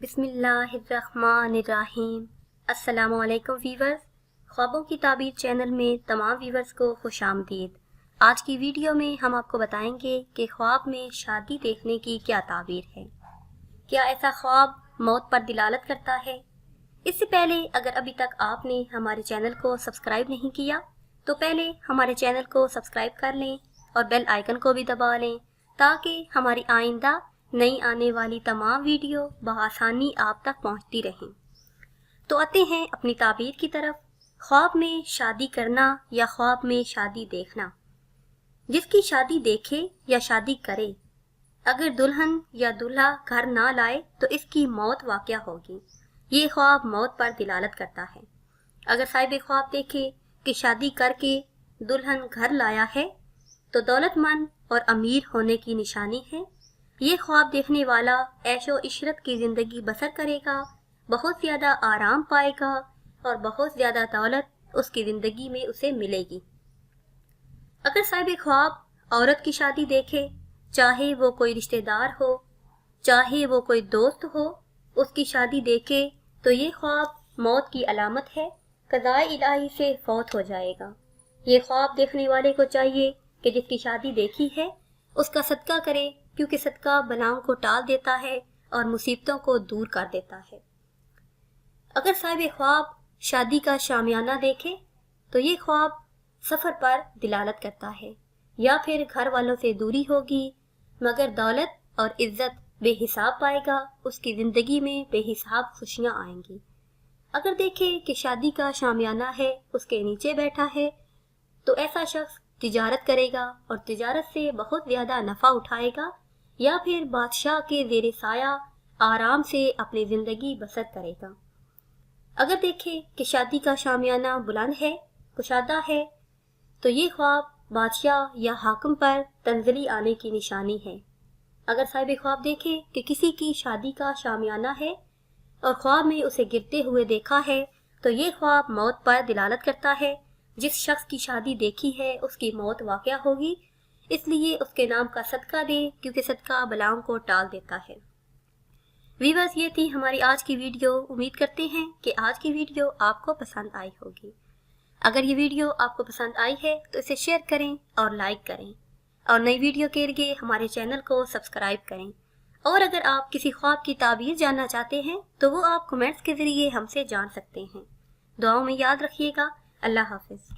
बिस्मिल्लाहिर्रहमानिर्रहीम। अस्सलाम वालेकुम वीवर्स। ख्वाबों की ताबीर चैनल में तमाम वीवर्स को खुशामदीद। आज की वीडियो में हम आपको बताएंगे कि ख्वाब में शादी देखने की क्या ताबीर है। क्या ऐसा ख्वाब मौत पर दिलालत करता है? इससे पहले अगर अभी तक आपने हमारे चैनल को सब्सक्राइब नहीं किया तो पहले हमारे चैनल को सब्सक्राइब कर लें और बेल आइकन को भी दबा लें ताकि हमारी आइंदा नई आने वाली तमाम वीडियो बआसानी आप तक पहुंचती रहें। तो आते हैं अपनी ताबीर की तरफ। ख्वाब में शादी करना या ख्वाब में शादी देखना। जिसकी शादी देखे या शादी करे, अगर दुल्हन या दूल्हा घर ना लाए तो इसकी मौत वाक़या होगी। ये ख्वाब मौत पर दिलालत करता है। अगर साहिब ख्वाब देखे कि शादी करके दुल्हन घर लाया है तो दौलतमंद और अमीर होने की निशानी है। ये ख्वाब देखने वाला ऐशो इशरत की ज़िंदगी बसर करेगा, बहुत ज़्यादा आराम पाएगा और बहुत ज़्यादा दौलत उसकी ज़िंदगी में उसे मिलेगी। अगर साहिब ख्वाब औरत की शादी देखे, चाहे वो कोई रिश्तेदार हो चाहे वो कोई दोस्त हो, उसकी शादी देखे तो ये ख्वाब मौत की अलामत है, क़ज़ाए इलाही से फौत हो जाएगा। ये ख्वाब देखने वाले को चाहिए कि जिसकी शादी देखी है उसका सदका करे, क्योंकि सदका बलाओं को टाल देता है और मुसीबतों को दूर कर देता है। अगर साहिब ख्वाब शादी का शामियाना देखे तो ये ख्वाब सफ़र पर दिलालत करता है, या फिर घर वालों से दूरी होगी मगर दौलत और इज्जत बेहिसाब पाएगा, उसकी ज़िंदगी में बेहिसाब खुशियाँ आएंगी। अगर देखे कि शादी का शामियाना है उसके नीचे बैठा है तो ऐसा शख्स तिजारत करेगा और तिजारत से बहुत ज़्यादा नफ़ा उठाएगा, या फिर बादशाह के ज़ेरे साया आराम से अपनी ज़िंदगी बसर करेगा। अगर देखे कि शादी का शामियाना बुलंद है, कुशादा है, तो ये ख्वाब बादशाह या हाकिम पर तंज़ली आने की निशानी है। अगर साहिब ख्वाब देखे कि किसी की शादी का शामियाना है और ख्वाब में उसे गिरते हुए देखा है तो ये ख्वाब मौत पर दिलालत करता है। जिस शख्स की शादी देखी है उसकी मौत वाक़या होगी, इसलिए उसके नाम का सदका दे, क्योंकि सदका बलाओं को टाल देता है। वीवर्स, ये थी हमारी आज की वीडियो। उम्मीद करते हैं कि आज की वीडियो आपको पसंद आई होगी। अगर ये वीडियो आपको पसंद आई है तो इसे शेयर करें और लाइक करें और नई वीडियो के लिए हमारे चैनल को सब्सक्राइब करें। और अगर आप किसी ख्वाब की ताबीर जानना चाहते हैं तो वो आप कमेंट्स के ज़रिए हमसे जान सकते हैं। दुआओं में याद रखिएगा। अल्लाह हाफ़िज़।